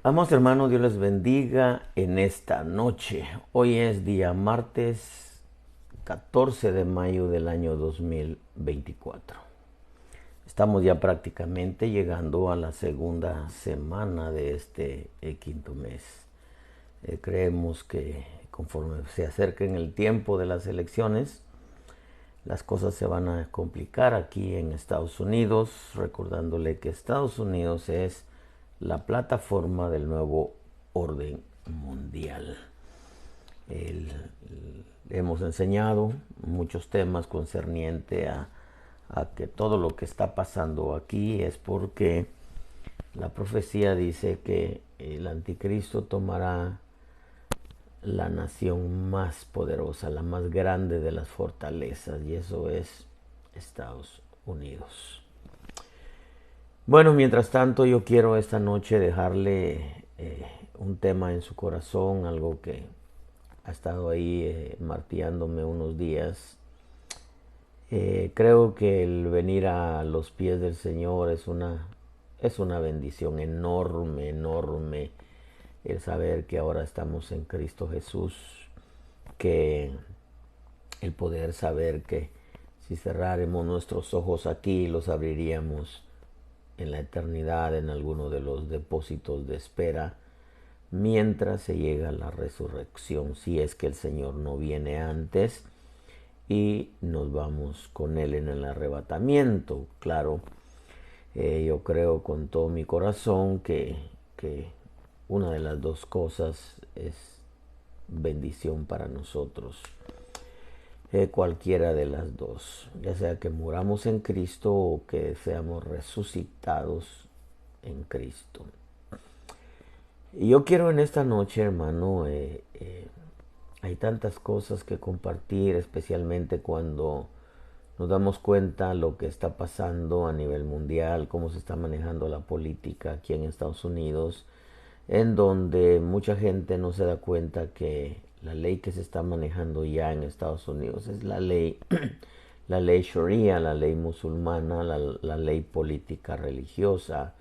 Amados hermanos, Dios les bendiga en esta noche. Hoy es día martes 14 de mayo del año 2024. Estamos ya prácticamente llegando a la segunda semana de este quinto mes. Creemos que conforme se acerquen el tiempo de las elecciones, las cosas se van a complicar aquí en Estados Unidos, recordándole que Estados Unidos es la plataforma del nuevo orden mundial. Hemos enseñado muchos temas concernientes a que todo lo que está pasando aquí es porque la profecía dice que el anticristo tomará la nación más poderosa, la más grande de las fortalezas, y eso es Estados Unidos. Bueno, mientras tanto yo quiero esta noche dejarle un tema en su corazón, algo que ha estado ahí martillándome unos días. Creo que el venir a los pies del Señor es una bendición enorme, enorme. El saber que ahora estamos en Cristo Jesús, que el poder saber que si cerráramos nuestros ojos aquí, los abriríamos en la eternidad en alguno de los depósitos de espera, mientras se llega a la resurrección, si es que el Señor no viene antes y nos vamos con Él en el arrebatamiento. Claro, yo creo con todo mi corazón que una de las dos cosas es bendición para nosotros. Cualquiera de las dos, ya sea que muramos en Cristo o que seamos resucitados en Cristo. Y yo quiero en esta noche, hermano, hay tantas cosas que compartir, especialmente cuando nos damos cuenta lo que está pasando a nivel mundial, cómo se está manejando la política aquí en Estados Unidos, en donde mucha gente no se da cuenta que la ley que se está manejando ya en Estados Unidos es la ley, la ley Sharia, la ley musulmana, la ley política religiosa.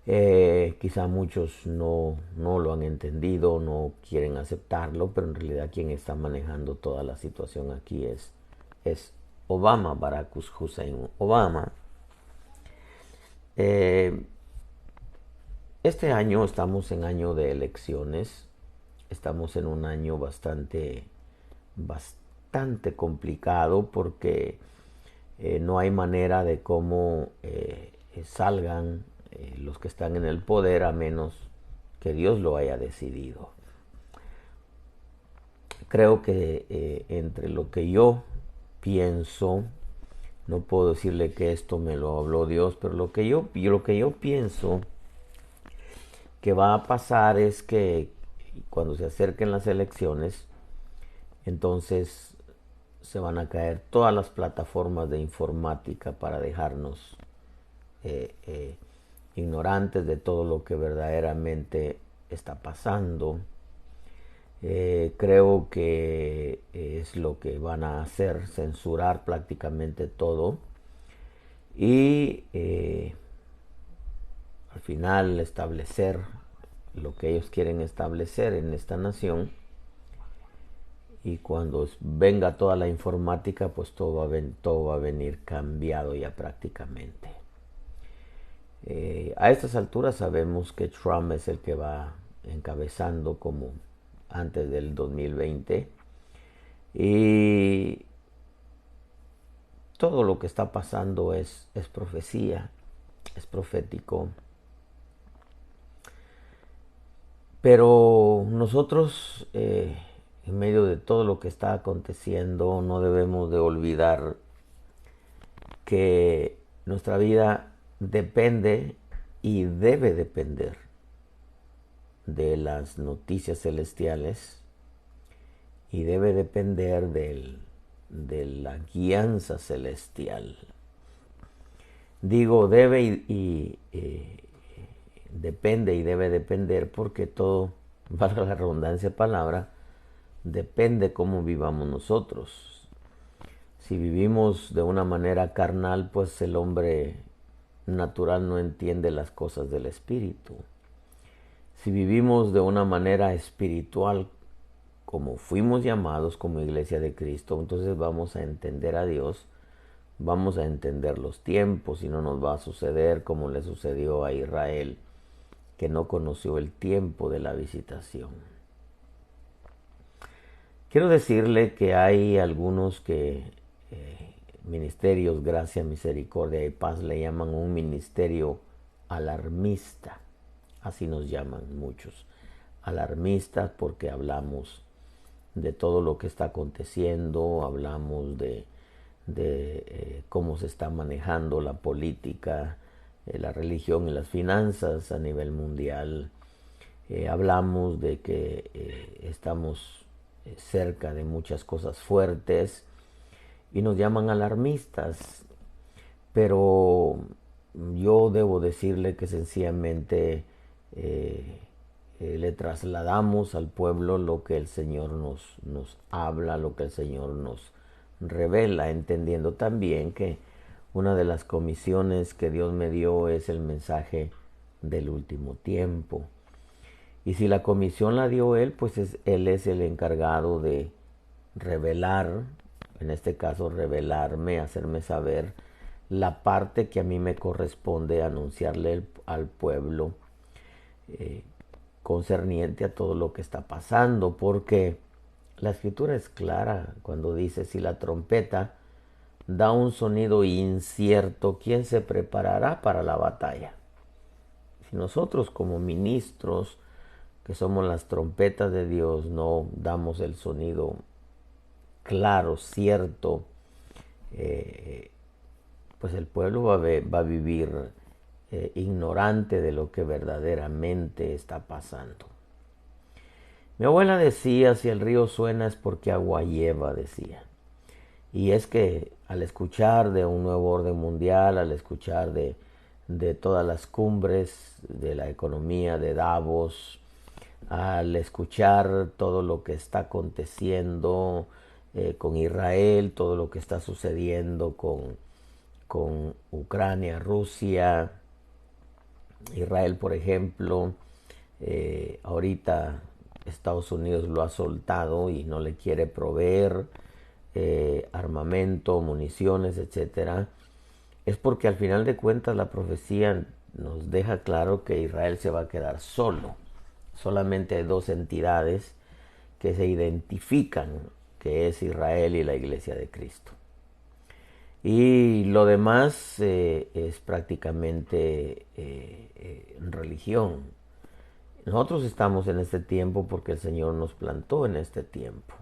Quizá muchos no lo han entendido, no quieren aceptarlo, pero en realidad quien está manejando toda la situación aquí es Obama, Barack Hussein Obama. Este año estamos en año de elecciones, estamos en un año bastante complicado porque no hay manera de cómo salgan los que están en el poder a menos que Dios lo haya decidido. Creo que entre lo que yo pienso, no puedo decirle que esto me lo habló Dios, pero lo que yo pienso que va a pasar es que cuando se acerquen las elecciones, entonces se van a caer todas las plataformas de informática para dejarnos ignorantes de todo lo que verdaderamente está pasando. Creo que es lo que van a hacer, censurar prácticamente todo y al final establecer lo que ellos quieren establecer en esta nación. Y cuando venga toda la informática, pues todo va a venir cambiado ya prácticamente. A estas alturas sabemos que Trump es el que va encabezando como antes del 2020. Y todo lo que está pasando es profecía, es profético. Pero nosotros, en medio de todo lo que está aconteciendo, no debemos de olvidar que nuestra vida depende y debe depender de las noticias celestiales y debe depender de la guianza celestial. Digo debe y depende y debe depender porque todo, valga la redundancia de palabra, depende cómo vivamos nosotros. Si vivimos de una manera carnal, pues el hombre natural no entiende las cosas del espíritu. Si vivimos de una manera espiritual, como fuimos llamados como iglesia de Cristo, entonces vamos a entender a Dios, vamos a entender los tiempos y no nos va a suceder como le sucedió a Israel, que no conoció el tiempo de la visitación. Quiero decirle que hay algunos ministerios, gracia, misericordia y paz, le llaman un ministerio alarmista. Así nos llaman muchos. Alarmistas porque hablamos de todo lo que está aconteciendo, hablamos de cómo se está manejando la política, la religión y las finanzas a nivel mundial. Hablamos de que estamos cerca de muchas cosas fuertes y nos llaman alarmistas, pero yo debo decirle que sencillamente le trasladamos al pueblo lo que el Señor nos habla, lo que el Señor nos revela, entendiendo también que una de las comisiones que Dios me dio es el mensaje del último tiempo. Y si la comisión la dio Él, pues Él es el encargado de revelar, en este caso revelarme, hacerme saber la parte que a mí me corresponde anunciarle al pueblo concerniente a todo lo que está pasando, porque la escritura es clara cuando dice: si la trompeta da un sonido incierto, ¿quién se preparará para la batalla? Si nosotros como ministros, que somos las trompetas de Dios, no damos el sonido claro, cierto, pues el pueblo va a vivir ignorante de lo que verdaderamente está pasando. Mi abuela decía: si el río suena es porque agua lleva, decía. Y es que al escuchar de un nuevo orden mundial, al escuchar de todas las cumbres de la economía de Davos, al escuchar todo lo que está aconteciendo con Israel, todo lo que está sucediendo con Ucrania, Rusia, Israel, por ejemplo, ahorita Estados Unidos lo ha soltado y no le quiere proveer armamento, municiones, etcétera, es porque al final de cuentas la profecía nos deja claro que Israel se va a quedar solo. Solamente hay dos entidades que se identifican, que es Israel y la Iglesia de Cristo. Y lo demás es prácticamente religión. Nosotros estamos en este tiempo porque el Señor nos plantó en este tiempo.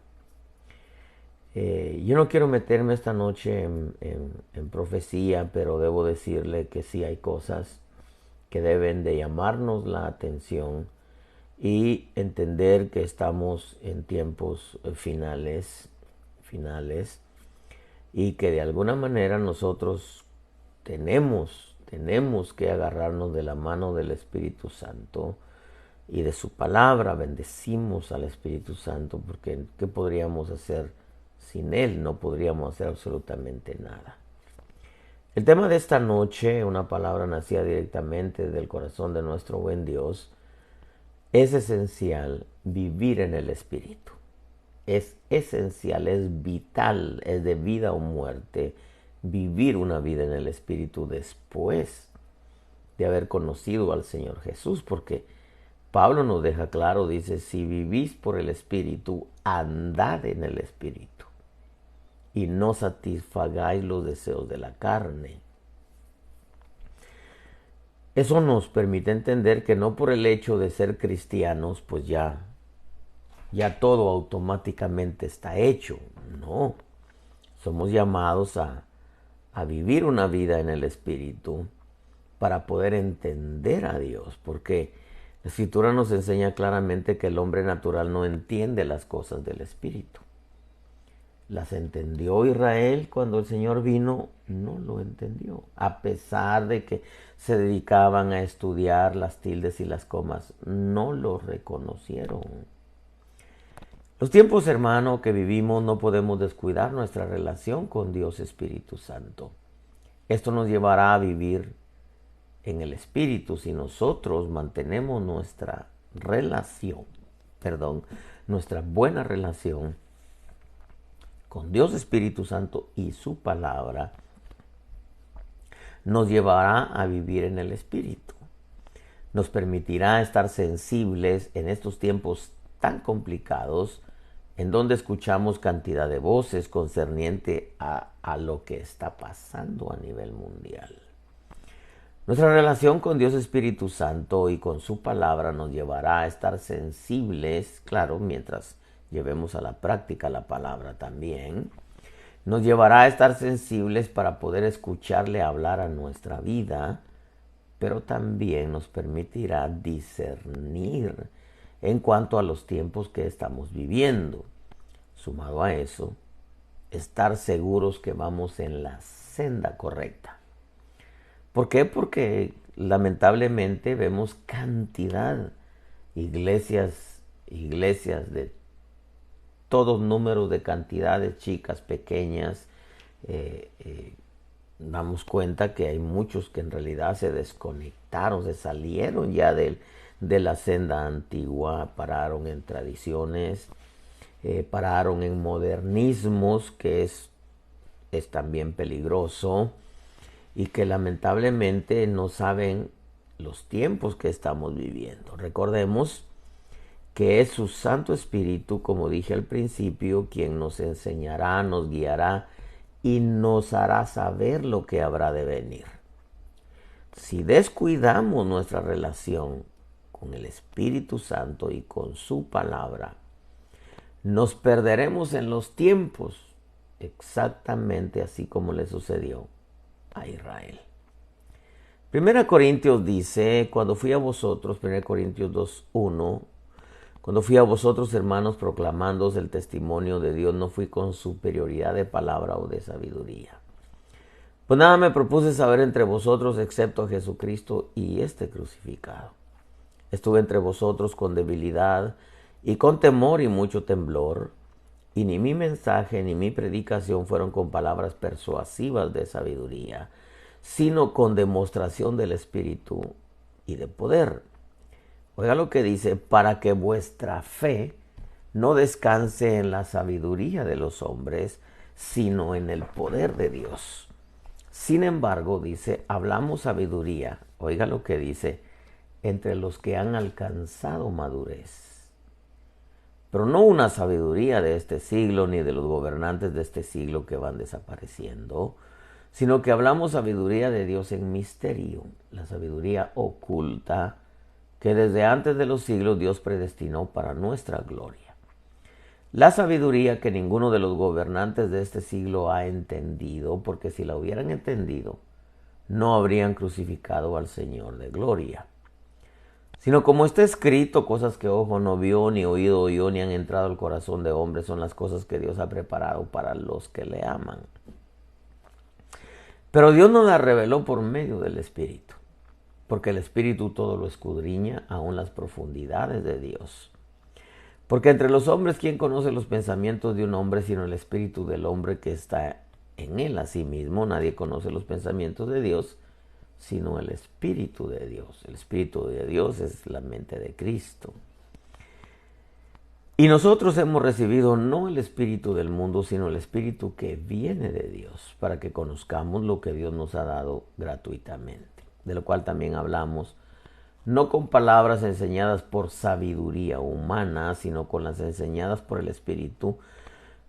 Yo no quiero meterme esta noche en profecía, pero debo decirle que sí hay cosas que deben de llamarnos la atención y entender que estamos en tiempos finales y que de alguna manera nosotros tenemos que agarrarnos de la mano del Espíritu Santo y de su palabra. Bendecimos al Espíritu Santo, porque ¿qué podríamos hacer sin Él? No podríamos hacer absolutamente nada. El tema de esta noche, una palabra nacida directamente del corazón de nuestro buen Dios, es esencial vivir en el Espíritu. Es esencial, es vital, es de vida o muerte vivir una vida en el Espíritu después de haber conocido al Señor Jesús, porque Pablo nos deja claro, dice: si vivís por el Espíritu, andad en el Espíritu y no satisfagáis los deseos de la carne. Eso nos permite entender que no por el hecho de ser cristianos, pues ya todo automáticamente está hecho. No, somos llamados a vivir una vida en el Espíritu para poder entender a Dios, porque la Escritura nos enseña claramente que el hombre natural no entiende las cosas del Espíritu. Las entendió Israel cuando el Señor vino, no lo entendió, a pesar de que se dedicaban a estudiar las tildes y las comas, no lo reconocieron. Los tiempos, hermano, que vivimos, no podemos descuidar nuestra relación con Dios Espíritu Santo. Esto nos llevará a vivir en el Espíritu, si nosotros mantenemos nuestra buena relación con Dios Espíritu Santo y su palabra, nos llevará a vivir en el Espíritu. Nos permitirá estar sensibles en estos tiempos tan complicados, en donde escuchamos cantidad de voces concerniente a lo que está pasando a nivel mundial. Nuestra relación con Dios Espíritu Santo y con su palabra nos llevará a estar sensibles, claro, mientras llevemos a la práctica la palabra también. Nos llevará a estar sensibles para poder escucharle hablar a nuestra vida, pero también nos permitirá discernir en cuanto a los tiempos que estamos viviendo. Sumado a eso, estar seguros que vamos en la senda correcta. ¿Por qué? Porque lamentablemente vemos cantidad, iglesias de todos números de cantidades, chicas, pequeñas. Damos cuenta que hay muchos que en realidad se desconectaron, se salieron ya de la senda antigua, pararon en tradiciones, pararon en modernismos, que es también peligroso, y que lamentablemente no saben los tiempos que estamos viviendo. Recordemos que es su Santo Espíritu, como dije al principio, quien nos enseñará, nos guiará y nos hará saber lo que habrá de venir. Si descuidamos nuestra relación con el Espíritu Santo y con su palabra, nos perderemos en los tiempos, exactamente así como le sucedió a Israel. 1 Corintios dice, cuando fui a vosotros, 1 Corintios 2:1, cuando fui a vosotros, hermanos, proclamándoos el testimonio de Dios, no fui con superioridad de palabra o de sabiduría. Pues nada me propuse saber entre vosotros, excepto a Jesucristo y este crucificado. Estuve entre vosotros con debilidad y con temor y mucho temblor, y ni mi mensaje ni mi predicación fueron con palabras persuasivas de sabiduría, sino con demostración del Espíritu y de poder. Oiga lo que dice, para que vuestra fe no descanse en la sabiduría de los hombres, sino en el poder de Dios. Sin embargo, dice, hablamos sabiduría, oiga lo que dice, entre los que han alcanzado madurez. Pero no una sabiduría de este siglo ni de los gobernantes de este siglo que van desapareciendo, sino que hablamos sabiduría de Dios en misterio, la sabiduría oculta que desde antes de los siglos Dios predestinó para nuestra gloria. La sabiduría que ninguno de los gobernantes de este siglo ha entendido, porque si la hubieran entendido, no habrían crucificado al Señor de gloria. Sino como está escrito, cosas que ojo no vio, ni oído oyó, ni han entrado al corazón de hombre, son las cosas que Dios ha preparado para los que le aman. Pero Dios nos las reveló por medio del Espíritu, porque el Espíritu todo lo escudriña, aun las profundidades de Dios. Porque entre los hombres, ¿quién conoce los pensamientos de un hombre sino el Espíritu del hombre que está en él? Asimismo, nadie conoce los pensamientos de Dios sino el Espíritu de Dios. El Espíritu de Dios es la mente de Cristo. Y nosotros hemos recibido no el espíritu del mundo, sino el Espíritu que viene de Dios, para que conozcamos lo que Dios nos ha dado gratuitamente, de lo cual también hablamos, no con palabras enseñadas por sabiduría humana, sino con las enseñadas por el Espíritu,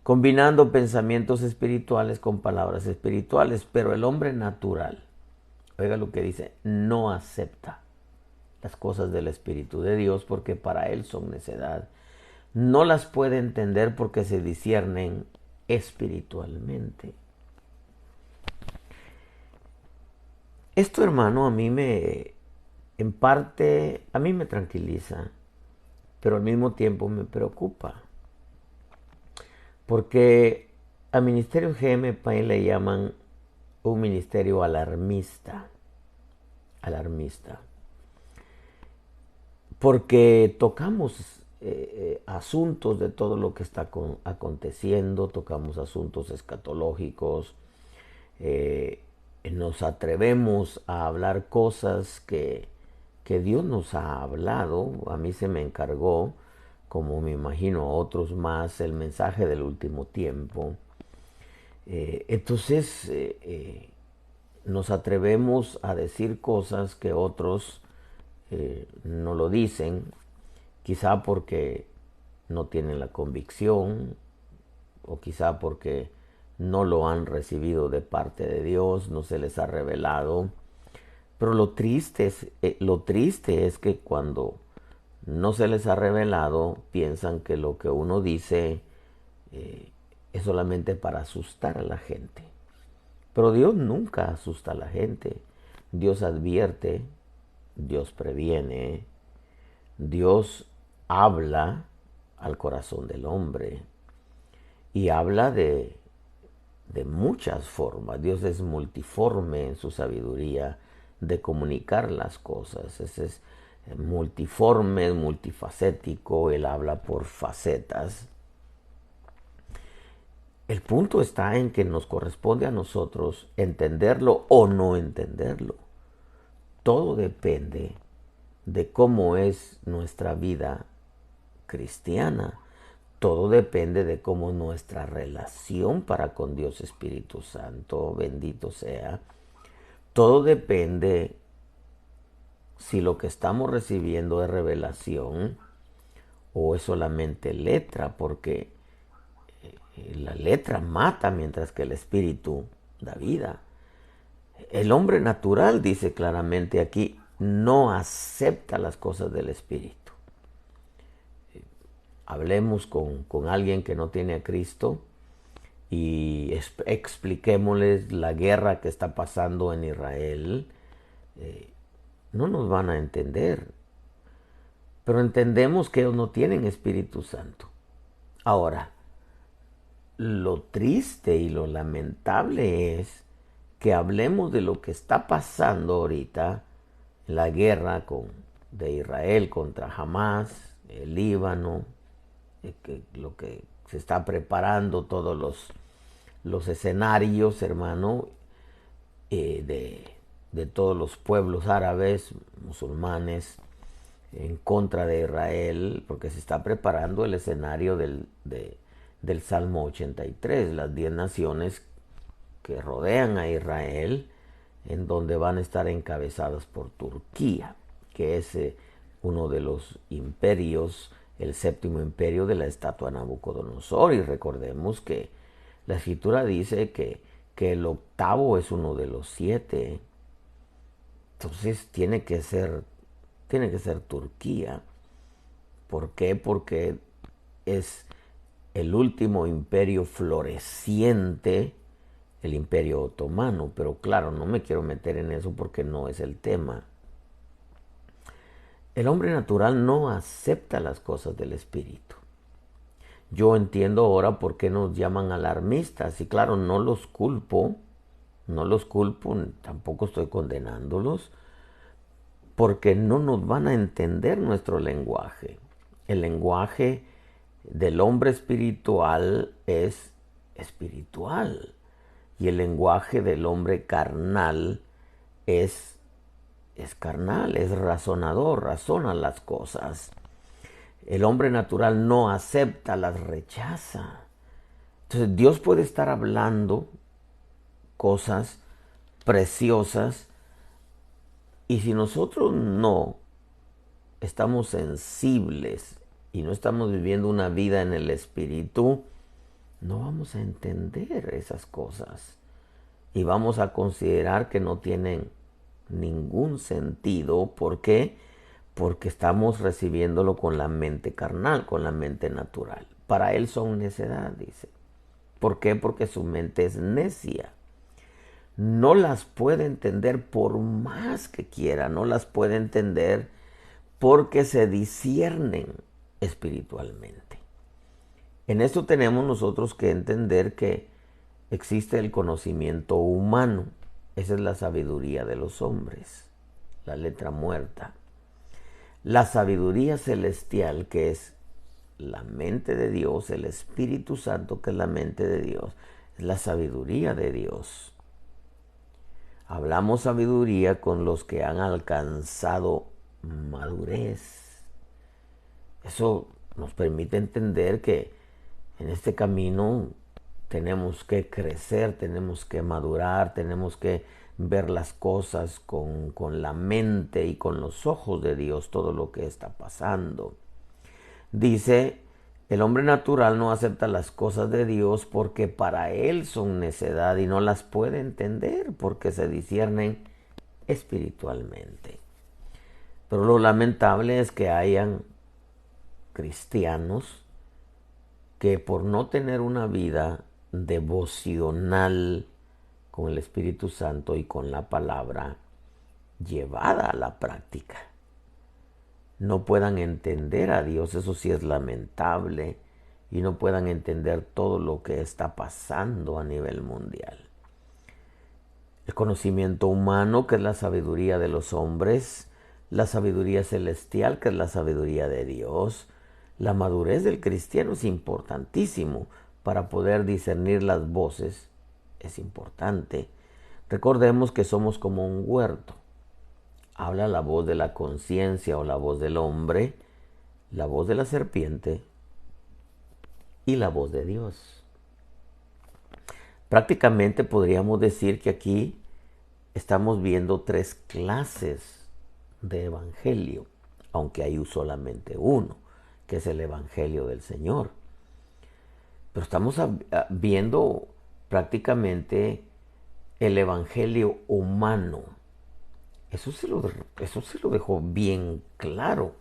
combinando pensamientos espirituales con palabras espirituales. Pero el hombre natural, oiga lo que dice, no acepta las cosas del Espíritu de Dios porque para él son necedad. No las puede entender porque se disciernen espiritualmente. Esto, hermano, en parte, a mí me tranquiliza, pero al mismo tiempo me preocupa. Porque al ministerio GM Pain le llaman un ministerio alarmista. Alarmista. Porque tocamos asuntos de todo lo que está aconteciendo, tocamos asuntos escatológicos, nos atrevemos a hablar cosas que Dios nos ha hablado. A mí se me encargó, como me imagino a otros más, el mensaje del último tiempo. Entonces nos atrevemos a decir cosas que otros no lo dicen, quizá porque no tienen la convicción o quizá porque no lo han recibido de parte de Dios, no se les ha revelado. Pero lo triste es que cuando no se les ha revelado, piensan que lo que uno dice es solamente para asustar a la gente. Pero Dios nunca asusta a la gente. Dios advierte, Dios previene, Dios habla al corazón del hombre y habla de muchas formas. Dios es multiforme en su sabiduría de comunicar las cosas. Es multiforme, multifacético, Él habla por facetas. El punto está en que nos corresponde a nosotros entenderlo o no entenderlo. Todo depende de cómo es nuestra vida cristiana. Todo depende de cómo nuestra relación para con Dios Espíritu Santo, bendito sea. Todo depende si lo que estamos recibiendo es revelación o es solamente letra, porque la letra mata mientras que el Espíritu da vida. El hombre natural, dice claramente aquí, no acepta las cosas del Espíritu. Hablemos con alguien que no tiene a Cristo y expliquémosles la guerra que está pasando en Israel. No nos van a entender, pero entendemos que ellos no tienen Espíritu Santo. Ahora, lo triste y lo lamentable es que hablemos de lo que está pasando ahorita, la guerra de Israel contra Hamás, el Líbano, lo que se está preparando, todos los escenarios, hermano, de todos los pueblos árabes, musulmanes, en contra de Israel, porque se está preparando el escenario del Salmo 83, las 10 naciones que rodean a Israel, en donde van a estar encabezadas por Turquía, que es uno de los imperios, el séptimo imperio de la estatua Nabucodonosor. Y recordemos que la escritura dice que el octavo es uno de los 7. Entonces tiene que ser Turquía. ¿Por qué? Porque es el último imperio floreciente, el imperio otomano. Pero claro, no me quiero meter en eso porque no es el tema. El hombre natural no acepta las cosas del Espíritu. Yo entiendo ahora por qué nos llaman alarmistas. Y claro, no los culpo, tampoco estoy condenándolos, porque no nos van a entender nuestro lenguaje. El lenguaje del hombre espiritual es espiritual y el lenguaje del hombre carnal es carnal, es razonador, razona las cosas. El hombre natural no acepta, las rechaza. Entonces Dios puede estar hablando cosas preciosas y si nosotros no estamos sensibles y no estamos viviendo una vida en el Espíritu, no vamos a entender esas cosas y vamos a considerar que no tienen ningún sentido. ¿Por qué? Porque estamos recibiéndolo con la mente carnal, con la mente natural. Para él son necedad, dice. ¿Por qué? Porque su mente es necia. No las puede entender por más que quiera, no las puede entender porque se disciernen espiritualmente. En esto tenemos nosotros que entender que existe el conocimiento humano. Esa es la sabiduría de los hombres, la letra muerta. La sabiduría celestial, que es la mente de Dios, el Espíritu Santo, que es la mente de Dios, es la sabiduría de Dios. Hablamos sabiduría con los que han alcanzado madurez. Eso nos permite entender que en este camino tenemos que crecer, tenemos que madurar, tenemos que ver las cosas con la mente y con los ojos de Dios, todo lo que está pasando. Dice, el hombre natural no acepta las cosas de Dios porque para él son necedad y no las puede entender porque se disciernen espiritualmente. Pero lo lamentable es que hayan cristianos que por no tener una vida devocional con el Espíritu Santo y con la palabra llevada a la práctica, no puedan entender a Dios. Eso sí es lamentable, y no puedan entender todo lo que está pasando a nivel mundial. El conocimiento humano, que es la sabiduría de los hombres, la sabiduría celestial, que es la sabiduría de Dios. La madurez del cristiano es importantísimo para poder discernir las voces. Es importante. Recordemos que somos como un huerto. Habla la voz de la conciencia o la voz del hombre, la voz de la serpiente y la voz de Dios. Prácticamente podríamos decir que aquí estamos viendo tres clases de evangelio, aunque hay solamente uno, que es el evangelio del Señor. Pero estamos viendo prácticamente el evangelio humano. Eso se lo dejó bien claro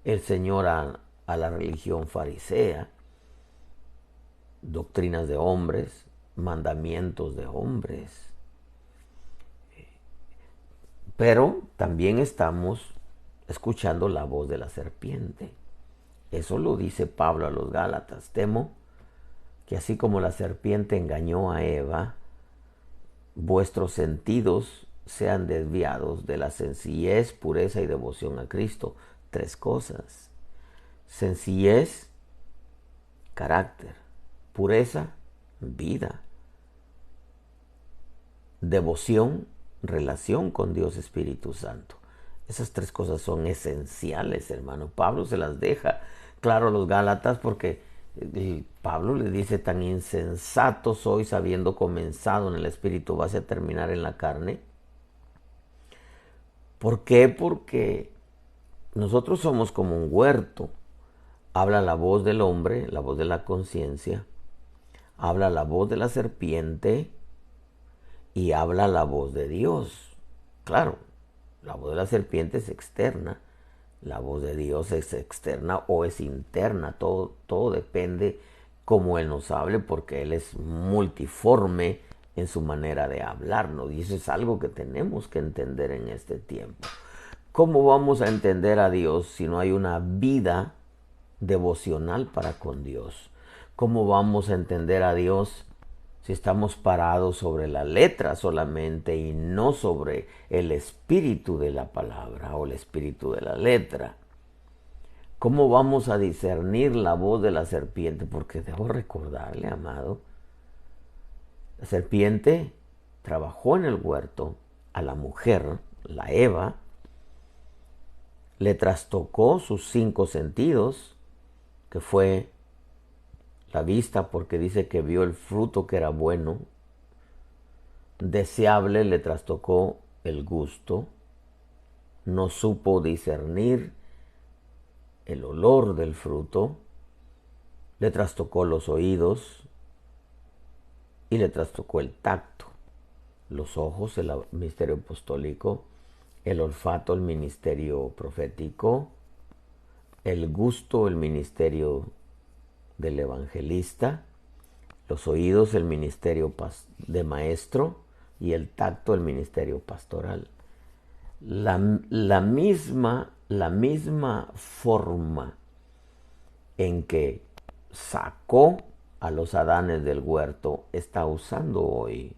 el Señor a la religión farisea. Doctrinas de hombres, mandamientos de hombres. Pero también estamos escuchando la voz de la serpiente. Eso lo dice Pablo a los Gálatas. Temo que así como la serpiente engañó a Eva, vuestros sentidos sean desviados de la sencillez, pureza y devoción a Cristo. Tres cosas: sencillez, carácter; pureza, vida; devoción, relación con Dios Espíritu Santo. Esas tres cosas son esenciales, hermano. Pablo se las deja claro a los Gálatas porque Pablo le dice: tan insensato sois, habiendo comenzado en el Espíritu, vas a terminar en la carne. ¿Por qué? Porque nosotros somos como un huerto. Habla la voz del hombre, la voz de la conciencia. Habla la voz de la serpiente y habla la voz de Dios. Claro, la voz de la serpiente es externa, la voz de Dios es externa o es interna. Todo depende cómo Él nos hable, porque Él es multiforme en su manera de hablarnos, y eso es algo que tenemos que entender en este tiempo. ¿Cómo vamos a entender a Dios si no hay una vida devocional para con Dios? ¿Cómo vamos a entender a Dios si estamos parados sobre la letra solamente y no sobre el espíritu de la palabra o el espíritu de la letra? ¿Cómo vamos a discernir la voz de la serpiente? Porque debo recordarle, amado, la serpiente trabajó en el huerto a la mujer, la Eva, le trastocó sus 5 sentidos, que fue la vista, porque dice que vio el fruto que era bueno, deseable; le trastocó el gusto, no supo discernir el olor del fruto, le trastocó los oídos y le trastocó el tacto, los ojos, el ministerio apostólico; el olfato, el ministerio profético; el gusto, el ministerio del evangelista; los oídos, el ministerio de maestro; y el tacto, el ministerio pastoral. La misma forma en que sacó a los Adanes del huerto está usando hoy,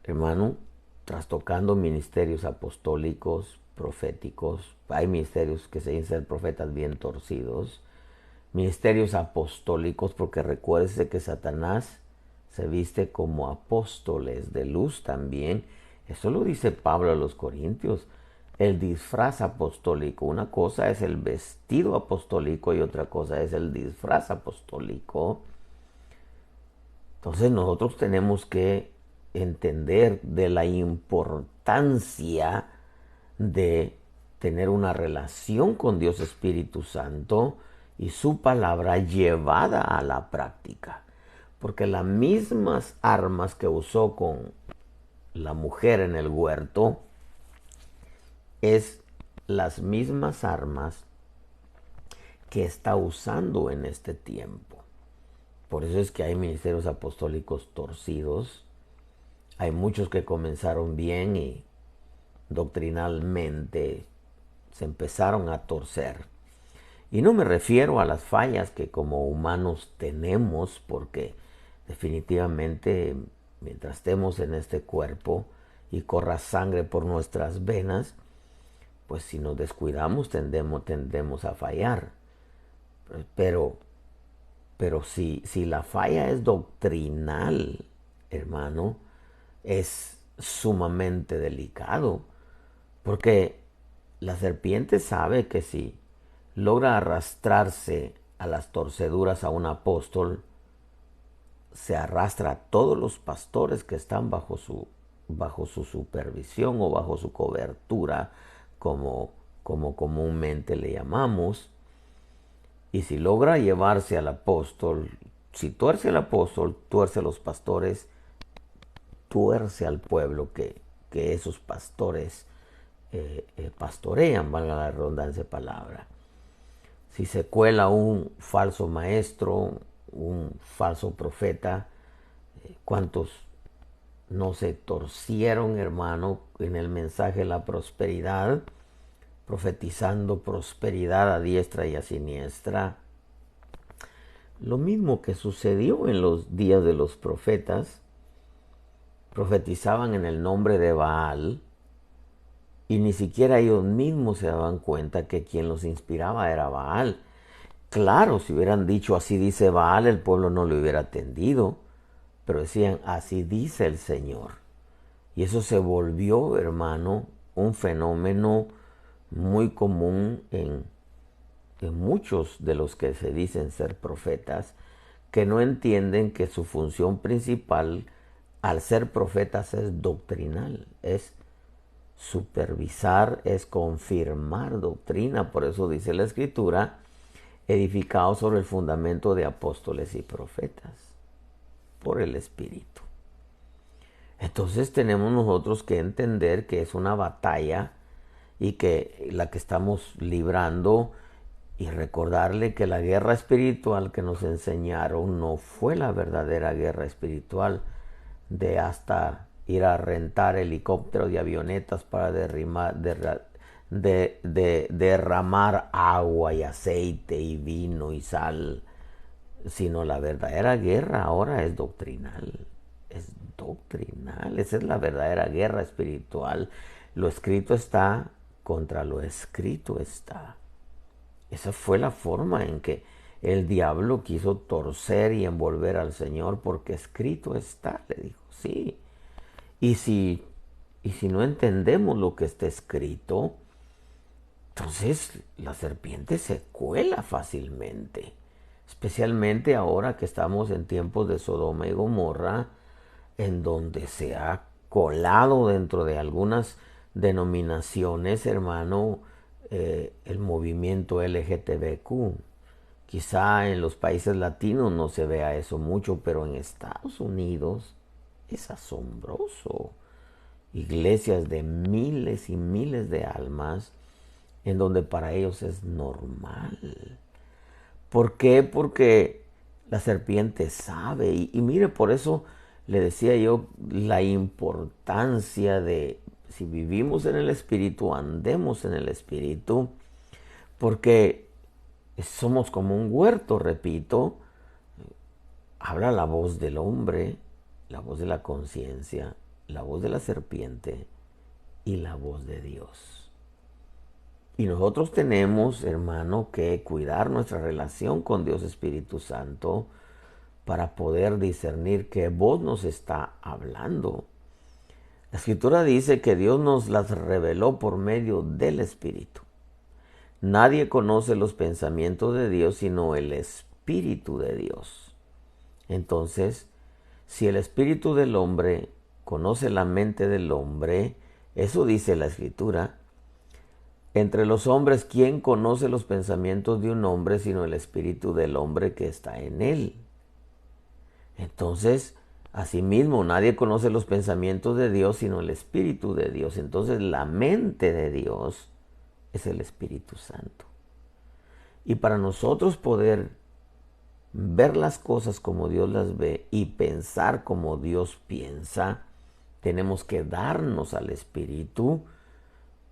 hermano, trastocando ministerios apostólicos, proféticos. Hay ministerios que se dicen ser profetas bien torcidos, ministerios apostólicos, porque recuérdese que Satanás se viste como apóstoles de luz también. Eso lo dice Pablo a los Corintios. El disfraz apostólico. Una cosa es el vestido apostólico y otra cosa es el disfraz apostólico. Entonces nosotros tenemos que entender de la importancia de tener una relación con Dios Espíritu Santo y su palabra llevada a la práctica. Porque las mismas armas que usó con la mujer en el huerto es las mismas armas que está usando en este tiempo. Por eso es que hay ministerios apostólicos torcidos. Hay muchos que comenzaron bien y doctrinalmente se empezaron a torcer. Y no me refiero a las fallas que como humanos tenemos, porque definitivamente mientras estemos en este cuerpo y corra sangre por nuestras venas, pues si nos descuidamos tendemos a fallar. Pero si la falla es doctrinal, hermano, es sumamente delicado, porque la serpiente sabe que si logra arrastrarse a las torceduras a un apóstol, se arrastra a todos los pastores que están bajo su supervisión o bajo su cobertura, como comúnmente le llamamos. Y si logra llevarse al apóstol, si tuerce al apóstol, tuerce a los pastores, tuerce al pueblo que esos pastores pastorean, valga la redundancia de palabra. Si se cuela un falso maestro, un falso profeta, ¿cuántos no se torcieron, hermano, en el mensaje de la prosperidad, profetizando prosperidad a diestra y a siniestra? Lo mismo que sucedió en los días de los profetas, profetizaban en el nombre de Baal y ni siquiera ellos mismos se daban cuenta que quien los inspiraba era Baal. Claro, si hubieran dicho así dice Baal, el pueblo no le hubiera atendido, pero decían así dice el Señor. Y eso se volvió, hermano, un fenómeno muy común en muchos de los que se dicen ser profetas, que no entienden que su función principal al ser profetas es doctrinal, es supervisar, es confirmar doctrina. Por eso dice la Escritura, edificado sobre el fundamento de apóstoles y profetas, por el Espíritu. Entonces tenemos nosotros que entender que es una batalla y que la que estamos librando, y recordarle que la guerra espiritual que nos enseñaron no fue la verdadera guerra espiritual de hasta ir a rentar helicópteros y avionetas para derramar agua y aceite y vino y sal, sino la verdadera guerra ahora es doctrinal. Es doctrinal, esa es la verdadera guerra espiritual. Lo escrito está contra lo escrito está. Esa fue la forma en que el diablo quiso torcer y envolver al Señor, porque escrito está, le dijo, sí. Y si no entendemos lo que está escrito, entonces la serpiente se cuela fácilmente. Especialmente ahora que estamos en tiempos de Sodoma y Gomorra, en donde se ha colado dentro de algunas denominaciones, hermano, el movimiento LGTBQ. Quizá en los países latinos no se vea eso mucho, pero en Estados Unidos es asombroso. Iglesias de miles y miles de almas en donde para ellos es normal. ¿Por qué? Porque la serpiente sabe. Y mire, por eso le decía yo la importancia de, si vivimos en el Espíritu, andemos en el Espíritu, porque somos como un huerto, repito. Habla la voz del hombre, la voz de la conciencia, la voz de la serpiente y la voz de Dios. Y nosotros tenemos, hermano, que cuidar nuestra relación con Dios Espíritu Santo, para poder discernir qué voz nos está hablando. La Escritura dice que Dios nos las reveló por medio del Espíritu. Nadie conoce los pensamientos de Dios sino el Espíritu de Dios. Entonces, si el Espíritu del hombre conoce la mente del hombre, eso dice la Escritura, entre los hombres, ¿quién conoce los pensamientos de un hombre sino el Espíritu del hombre que está en él? Entonces, asimismo, nadie conoce los pensamientos de Dios sino el Espíritu de Dios. Entonces, la mente de Dios es el Espíritu Santo. Y para nosotros poder ver las cosas como Dios las ve y pensar como Dios piensa, tenemos que darnos al Espíritu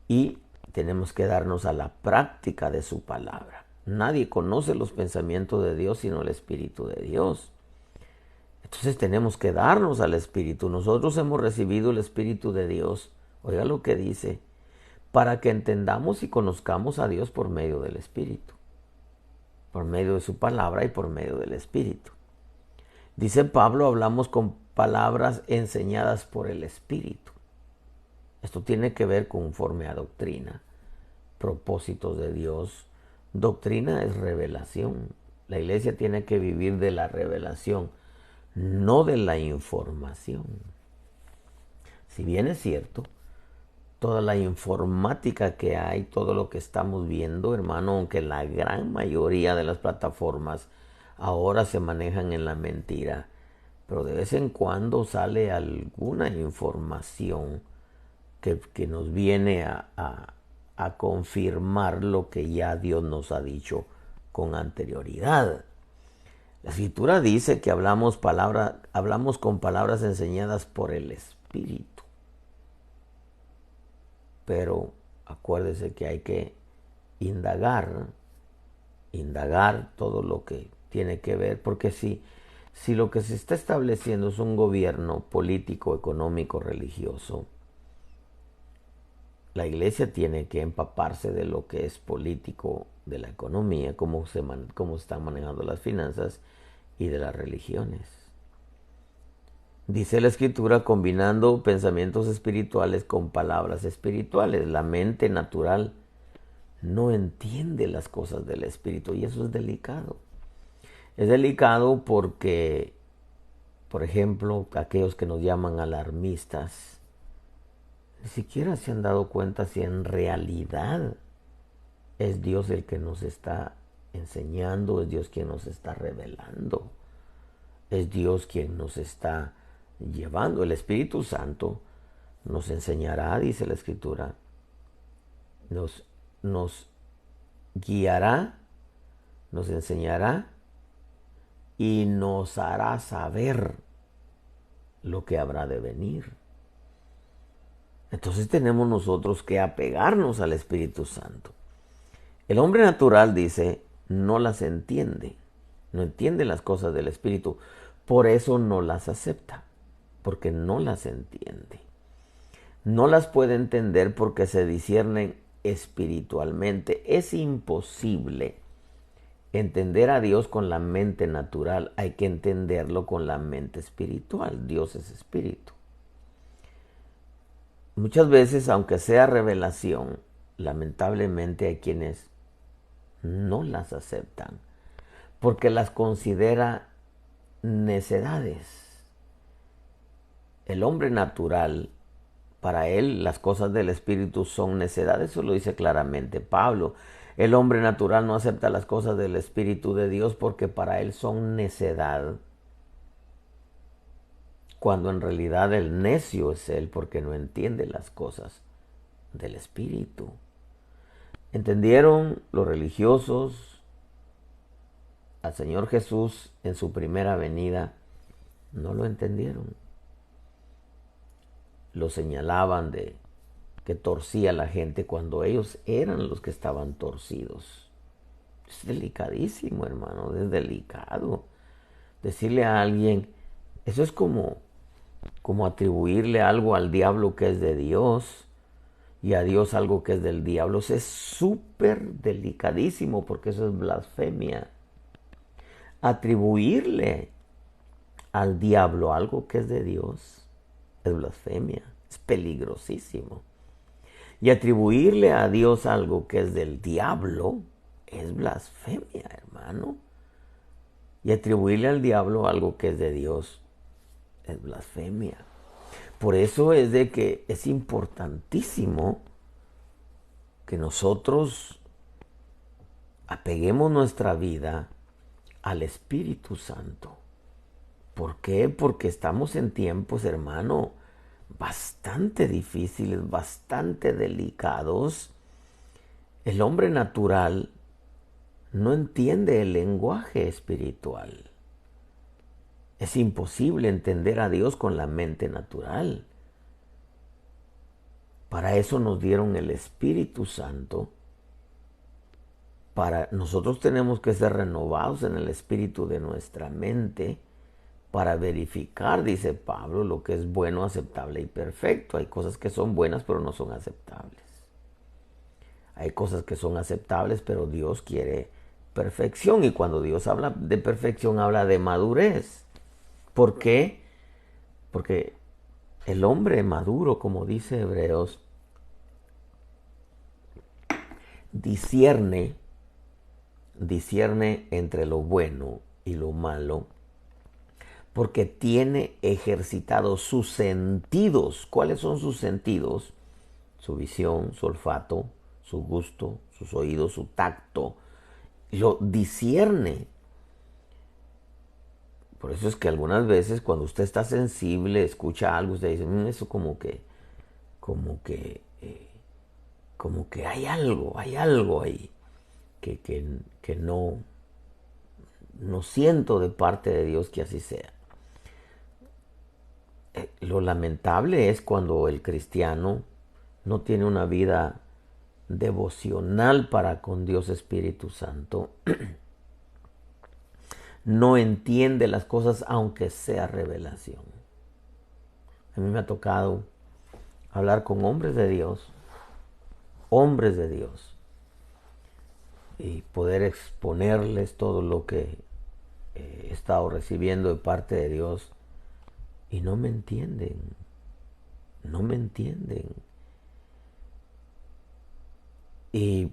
y tenemos que darnos a la práctica de su palabra. Nadie conoce los pensamientos de Dios sino el Espíritu de Dios. Entonces tenemos que darnos al Espíritu. Nosotros hemos recibido el Espíritu de Dios. Oiga lo que dice, para que entendamos y conozcamos a Dios por medio del Espíritu, por medio de su palabra y por medio del Espíritu. Dice Pablo, hablamos con palabras enseñadas por el Espíritu. Esto tiene que ver conforme a doctrina, propósitos de Dios. Doctrina es revelación. La iglesia tiene que vivir de la revelación, no de la información. Si bien es cierto, toda la informática que hay, todo lo que estamos viendo, hermano, aunque la gran mayoría de las plataformas ahora se manejan en la mentira, pero de vez en cuando sale alguna información que nos viene a confirmar lo que ya Dios nos ha dicho con anterioridad. La Escritura dice que hablamos con palabras enseñadas por el Espíritu. Pero acuérdese que hay que indagar todo lo que tiene que ver, porque si lo que se está estableciendo es un gobierno político, económico, religioso, la iglesia tiene que empaparse de lo que es político, de la economía, cómo están manejando las finanzas y de las religiones. Dice la Escritura, combinando pensamientos espirituales con palabras espirituales. La mente natural no entiende las cosas del Espíritu y eso es delicado. Es delicado porque, por ejemplo, aquellos que nos llaman alarmistas, ni siquiera se han dado cuenta si en realidad es Dios el que nos está enseñando, es Dios quien nos está revelando, es Dios quien nos está llevando. El Espíritu Santo nos enseñará, dice la Escritura, nos guiará, nos enseñará y nos hará saber lo que habrá de venir. Entonces tenemos nosotros que apegarnos al Espíritu Santo. El hombre natural, dice, no las entiende, no entiende las cosas del Espíritu, por eso no las acepta, porque no las entiende. No las puede entender porque se disciernen espiritualmente. Es imposible entender a Dios con la mente natural, hay que entenderlo con la mente espiritual. Dios es espíritu. Muchas veces, aunque sea revelación, lamentablemente hay quienes no las aceptan porque las considera necedades. El hombre natural, para él las cosas del Espíritu son necedades, eso lo dice claramente Pablo. El hombre natural no acepta las cosas del Espíritu de Dios porque para él son necedad, cuando en realidad el necio es él porque no entiende las cosas del Espíritu. ¿Entendieron los religiosos al Señor Jesús en su primera venida? No lo entendieron. Lo señalaban de que torcía a la gente cuando ellos eran los que estaban torcidos. Es delicadísimo, hermano, es delicado. Decirle a alguien, eso es como atribuirle algo al diablo que es de Dios y a Dios algo que es del diablo. Eso es súper delicadísimo porque eso es blasfemia. Atribuirle al diablo algo que es de Dios es blasfemia, es peligrosísimo. Y atribuirle a Dios algo que es del diablo es blasfemia, hermano. Y atribuirle al diablo algo que es de Dios es blasfemia. Por eso es de que es importantísimo que nosotros apeguemos nuestra vida al Espíritu Santo. ¿Por qué? Porque estamos en tiempos, hermano, bastante difíciles, bastante delicados. El hombre natural no entiende el lenguaje espiritual. Es imposible entender a Dios con la mente natural. Para eso nos dieron el Espíritu Santo. Nosotros tenemos que ser renovados en el espíritu de nuestra mente para verificar, dice Pablo, lo que es bueno, aceptable y perfecto. Hay cosas que son buenas pero no son aceptables. Hay cosas que son aceptables pero Dios quiere perfección, y cuando Dios habla de perfección habla de madurez. ¿Por qué? Porque el hombre maduro, como dice Hebreos, discierne entre lo bueno y lo malo, porque tiene ejercitados sus sentidos. ¿Cuáles son sus sentidos? Su visión, su olfato, su gusto, sus oídos, su tacto. Lo discierne. Por eso es que algunas veces cuando usted está sensible, escucha algo, usted dice, eso como que hay algo ahí que no siento de parte de Dios que así sea. Lo lamentable es cuando el cristiano no tiene una vida devocional para con Dios Espíritu Santo. No entiende las cosas aunque sea revelación. A mí me ha tocado hablar con hombres de Dios, y poder exponerles todo lo que he estado recibiendo de parte de Dios, y no me entienden. Y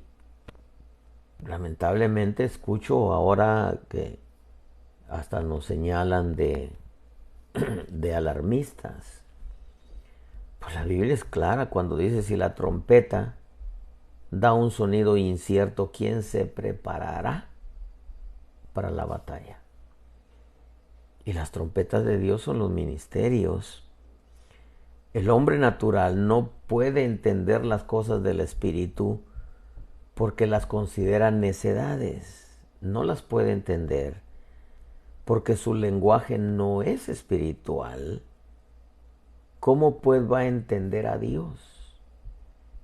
lamentablemente escucho ahora que hasta nos señalan de alarmistas. Pues la Biblia es clara cuando dice: si la trompeta da un sonido incierto, ¿quién se preparará para la batalla? Y las trompetas de Dios son los ministerios. El hombre natural no puede entender las cosas del Espíritu porque las considera necedades. No las puede entender porque su lenguaje no es espiritual. ¿Cómo pues va a entender a Dios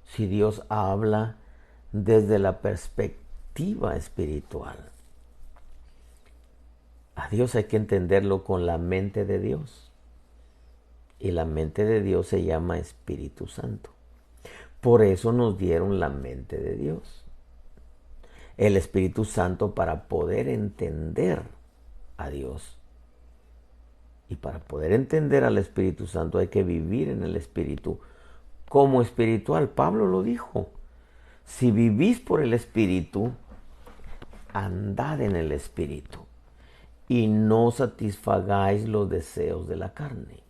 si Dios habla desde la perspectiva espiritual? A Dios hay que entenderlo con la mente de Dios. Y la mente de Dios se llama Espíritu Santo. Por eso nos dieron la mente de Dios. El Espíritu Santo para poder entender a Dios. Y para poder entender al Espíritu Santo hay que vivir en el Espíritu como espiritual. Pablo lo dijo. Si vivís por el Espíritu, andad en el Espíritu y no satisfagáis los deseos de la carne.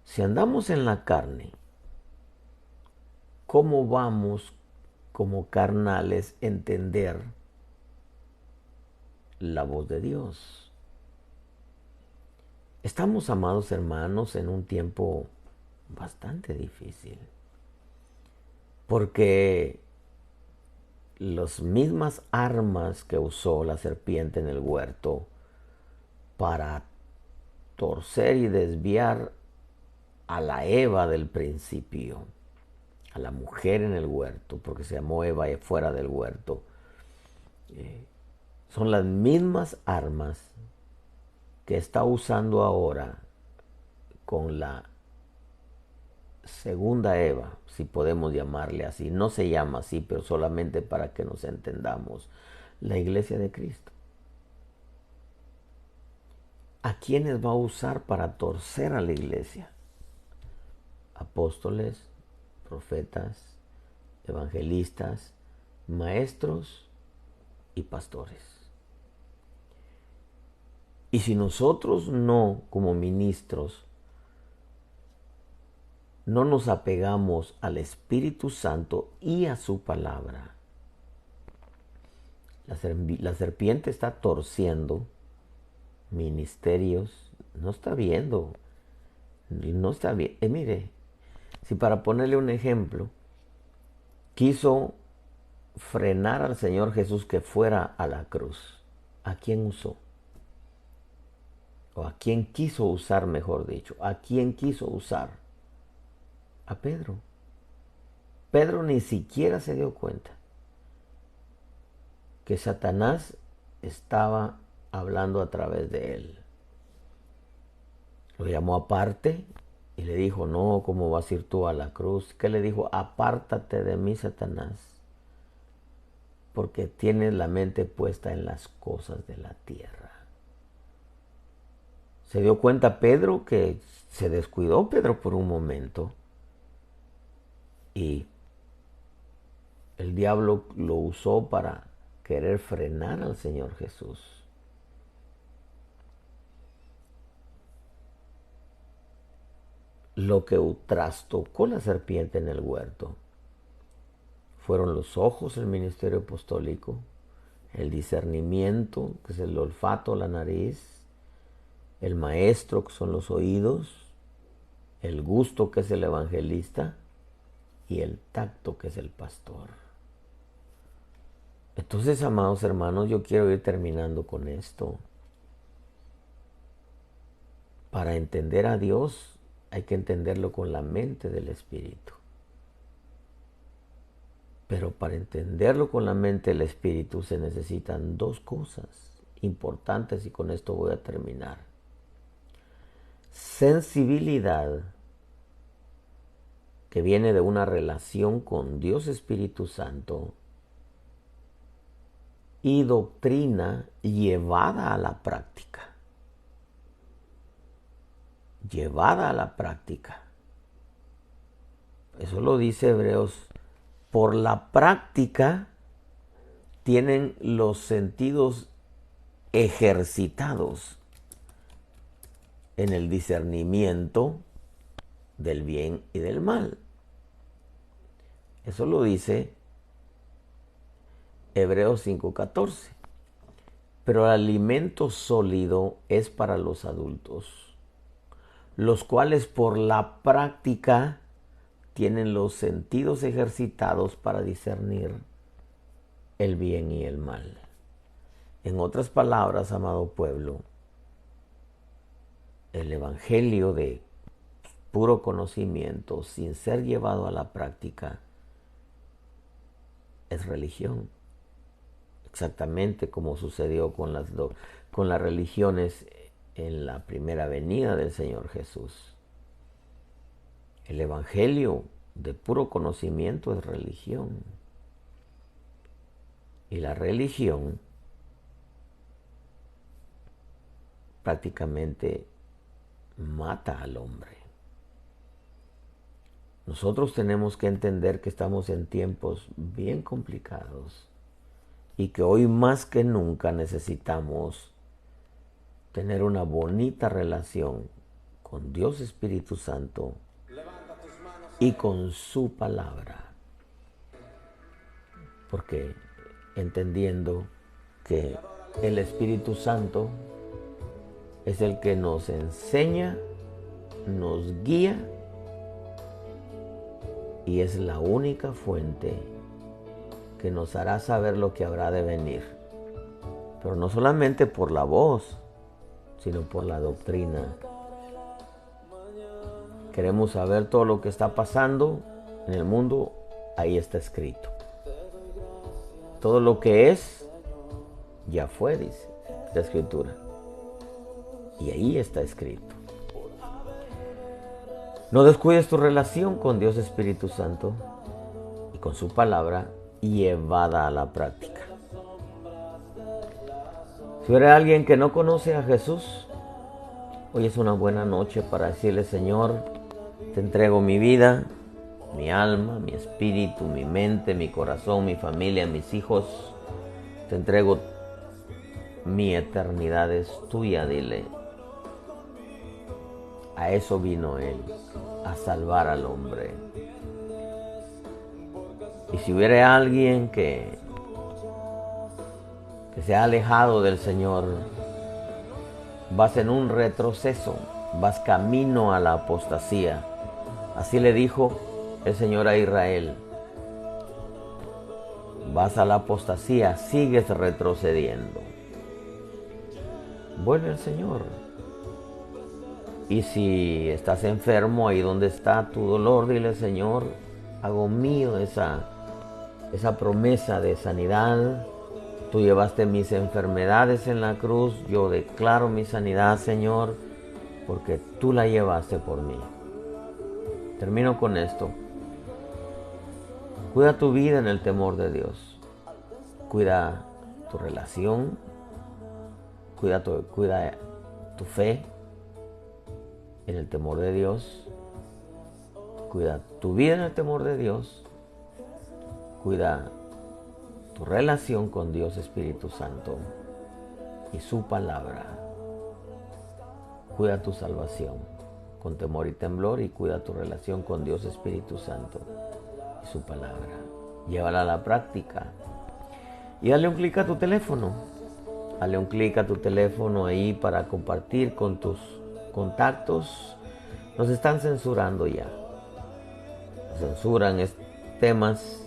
Si andamos en la carne, ¿cómo vamos como carnales a entender la voz de Dios? Estamos, amados hermanos, en un tiempo bastante difícil, porque las mismas armas que usó la serpiente en el huerto para torcer y desviar a la Eva del principio, a la mujer en el huerto, porque se llamó Eva fuera del huerto, son las mismas armas que está usando ahora con la segunda Eva, si podemos llamarle así. No se llama así, pero solamente para que nos entendamos. La iglesia de Cristo. ¿A quiénes va a usar para torcer a la iglesia? Apóstoles, profetas, evangelistas, maestros y pastores. Y si nosotros no, como ministros, no nos apegamos al Espíritu Santo y a su palabra, la serpiente está torciendo ministerios, no está viendo, no está bien. Mire, si para ponerle un ejemplo, quiso frenar al Señor Jesús que fuera a la cruz, ¿a quién usó? O a quién quiso usar, mejor dicho, ¿a quién quiso usar? A Pedro. Pedro ni siquiera se dio cuenta que Satanás estaba hablando a través de él. Lo llamó aparte y le dijo, no, ¿cómo vas a ir tú a la cruz? ¿Qué le dijo? Apártate de mí, Satanás, porque tienes la mente puesta en las cosas de la tierra. Se dio cuenta Pedro que se descuidó Pedro por un momento y el diablo lo usó para querer frenar al Señor Jesús. Lo que trastocó la serpiente en el huerto fueron los ojos, el ministerio apostólico, el discernimiento, que es el olfato, la nariz, el maestro, que son los oídos, el gusto, que es el evangelista, y el tacto, que es el pastor. Entonces, amados hermanos, yo quiero ir terminando con esto. Para entender a Dios hay que entenderlo con la mente del Espíritu. Pero para entenderlo con la mente del Espíritu se necesitan dos cosas importantes y con esto voy a terminar. Sensibilidad, que viene de una relación con Dios Espíritu Santo, y doctrina llevada a la práctica. Llevada a la práctica. Eso lo dice Hebreos. Por la práctica tienen los sentidos ejercitados en el discernimiento del bien y del mal. Eso lo dice Hebreos 5:14. Pero el alimento sólido es para los adultos, los cuales por la práctica tienen los sentidos ejercitados para discernir el bien y el mal. En otras palabras, amado pueblo, el evangelio de puro conocimiento sin ser llevado a la práctica es religión. Exactamente como sucedió con las religiones en la primera venida del Señor Jesús. El evangelio de puro conocimiento es religión. Y la religión prácticamente mata al hombre. Nosotros tenemos que entender que estamos en tiempos bien complicados y que hoy más que nunca necesitamos tener una bonita relación con Dios Espíritu Santo y con su palabra. Porque entendiendo que el Espíritu Santo es el que nos enseña, nos guía y es la única fuente que nos hará saber lo que habrá de venir. Pero no solamente por la voz, sino por la doctrina. Queremos saber todo lo que está pasando en el mundo, ahí está escrito. Todo lo que es, ya fue, dice la Escritura. Y ahí está escrito. No descuides tu relación con Dios Espíritu Santo y con su palabra llevada a la práctica. Si eres alguien que no conoce a Jesús, Hoy es una buena noche para decirle: Señor, te entrego mi vida, mi alma, mi espíritu, mi mente, mi corazón, mi familia, mis hijos. Te entrego mi eternidad, es tuya, dile. A eso vino Él, a salvar al hombre. Y si hubiera alguien que se ha alejado del Señor, vas en un retroceso, vas camino a la apostasía. Así le dijo el Señor a Israel: vas a la apostasía, sigues retrocediendo. Vuelve al Señor. Y si estás enfermo, ahí donde está tu dolor, dile: Señor, hago mío esa promesa de sanidad. Tú llevaste mis enfermedades en la cruz, yo declaro mi sanidad, Señor, porque tú la llevaste por mí. Termino con esto. Cuida tu vida en el temor de Dios. Cuida tu relación. Cuida tu fe en el temor de Dios. Cuida tu vida en el temor de Dios. Cuida tu relación con Dios Espíritu Santo y su palabra. Cuida tu salvación con temor y temblor, y cuida tu relación con Dios Espíritu Santo y su palabra. Llévala a la práctica y dale un clic a tu teléfono. Dale un clic a tu teléfono ahí para compartir con tus contactos. Nos están censurando ya. Nos censuran temas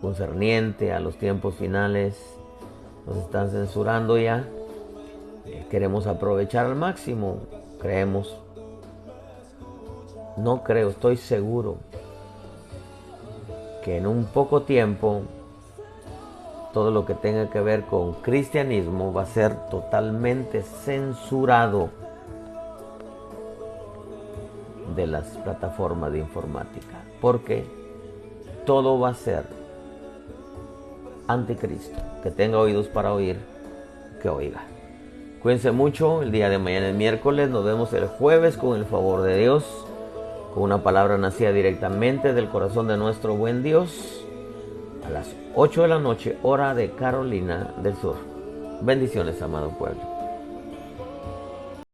concerniente a los tiempos finales. Nos están censurando ya. Queremos aprovechar al máximo. Estoy seguro que en un poco tiempo todo lo que tenga que ver con cristianismo va a ser totalmente censurado de las plataformas de informática, porque todo va a ser anticristo. Que tenga oídos para oír, que oiga. Cuídense mucho. El día de mañana es miércoles. Nos vemos el jueves con el favor de Dios, con una palabra nacida directamente del corazón de nuestro buen Dios, a las 8 de la noche, hora de Carolina del Sur. Bendiciones, amado pueblo.